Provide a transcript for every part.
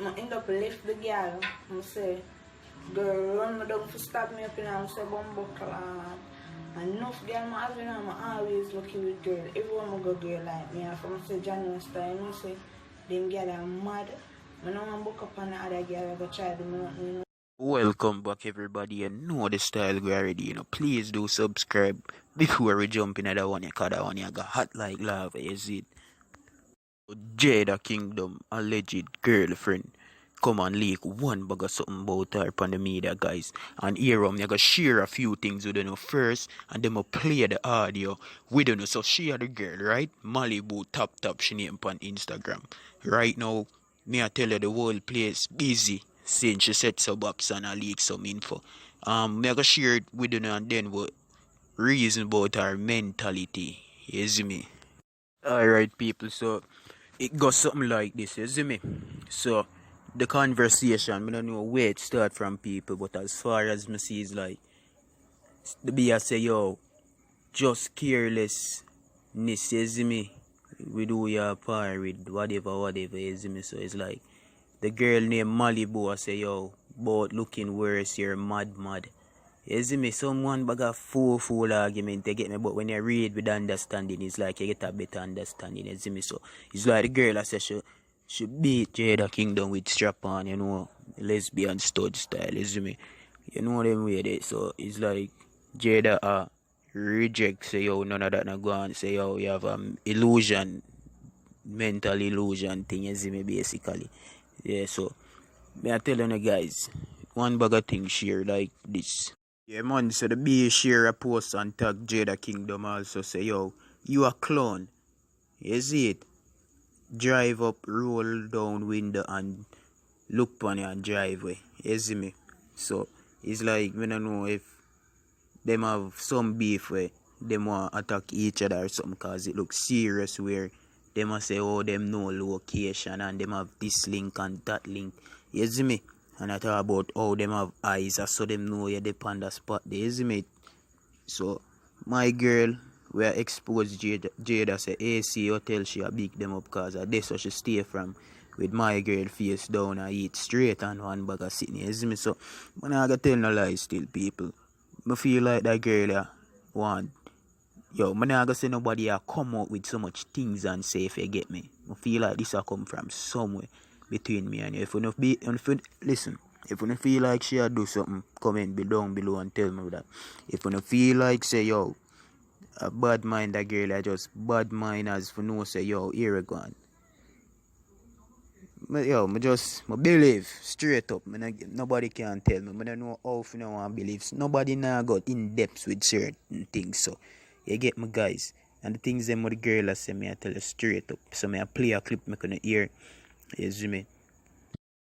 I end up lift the girl. I say, girl, run me down to stab me up in and I say, bumbuckle. And enough girl, I always lucky with girl. Everyone go girl like me. And from say January style, I say, them girl are mad. I don't want to book up on the other girl. I go try them out, you know. Welcome back everybody. You know the style go already, you know. Please do subscribe before we jump in that one, because that one you got hot like lava, is it? Jada Kingdom, alleged girlfriend, come and leak one bag of something about her on the media, guys. And here I'm gonna share a few things with you first, and then I'll play the audio with you. So she are the girl, right? Malibu top she name on Instagram. Right now, me I tell you the whole place busy since she set some ups and I leak some info. Me I gonna share it with you and then what reason about her mentality. You see me? Alright people, so it goes something like this, you see me? So the conversation, I don't know where it start from people, but as far as me see is like the beer say, yo, just carelessness, you see me? We do your part with whatever, you see me? So it's like the girl named Malibu I say, yo, both looking worse, you're mad. You see me? Someone bag a full argument they get me, but when you read with understanding, it's like you get a better understanding, you see me? So it's like the girl I say she beat Jada Kingdom with strap on, you know, lesbian stud style, you see me? You know them way there. So it's like Jada reject, say yo, none of that not go on, say yo, you have illusion, mental illusion thing, you see me, basically. Yeah, so me I telling you guys, one bag of thing share like this. Yeah man, so the B share a post and tag Jada Kingdom also say, yo, you a clown. You see it? Drive up, roll down window and look on your driveway. You see me? So it's like, we don't know if them have some beef where them want to attack each other or something, cause it looks serious where they must say, oh, them no location and them have this link and that link. You see me? And I talk about how them have eyes, so them know you dip on the spot there, you see me? So my girl, we are exposed Jada say AC hotel she a big them up, cause that's how she stay from with my girl face down and eat straight and one bag of sitting, you see me? So when I gotta tell no lies still people, I feel like that girl want, yo, I'm not gonna say nobody come out with so much things and say, if you get me. I feel like this come from somewhere between me and you. If you listen, if you feel like she do something, comment down below and tell me that. If you feel like say, yo, a bad mind that girl, I just bad mind as for no say, yo, here we go. Yo, I believe straight up. Nobody can tell me. I don't know how if you know I believe. Nobody now got in depth with certain things. So you get me, guys. And the things them with the girl I say, me I tell you straight up. So me I play a clip me gonna hear. You see me?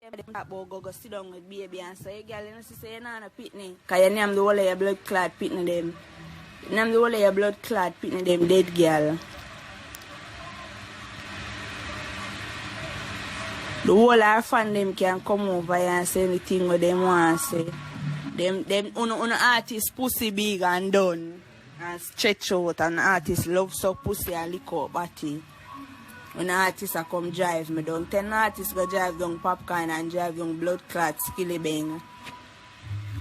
Go sit down with baby and say, girl, you know, say you're not a pitney. Because you name the whole of your blood clot pitney them. You name the whole of your blood clot pitney them dead girl. The whole of our fan them can come over here and say anything what them want to say. Them artist pussy big and done. And stretch out, and artist love so pussy and lick up body. When artists come drive me down, 10 artists go drive down Popcaan and drive down blood clot Skillibeng.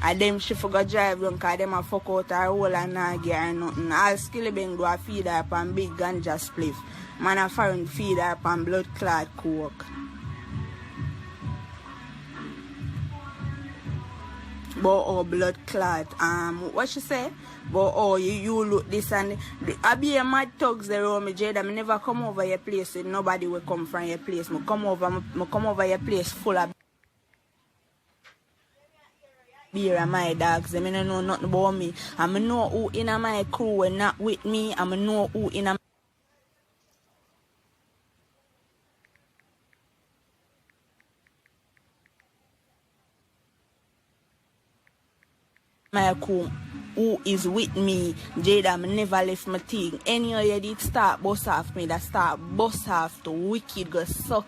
And them she go drive down because them a fuck out her hole and not get her nothing. All Skillibeng do a feed her up on big ganja spliff. Man a foreign feed her up on blood clot coke. But oh, blood clot, what she say? But oh, you look this and I be a mad thugs around me, Jada. I never come over your place with nobody will come from your place. I come over your place full of beer and my dogs. I don't know nothing about me. I know who in my crew and not with me. I know who in my crew who is with me. Jada, I never left my thing. Any of you did start bust off me, that start bust off to wicked go suck.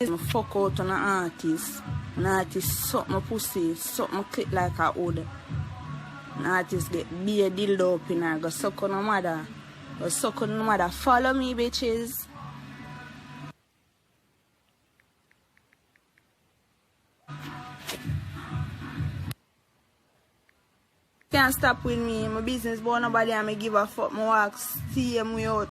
I fuck out on an artist. An artist suck my pussy, suck my clit like a wood. An artist get be a dildo up in her, go suck on a mother. Go suck on a mother. Follow me, bitches. Can't stop with me. My business, but nobody and me give a fuck. My walk, see him way out.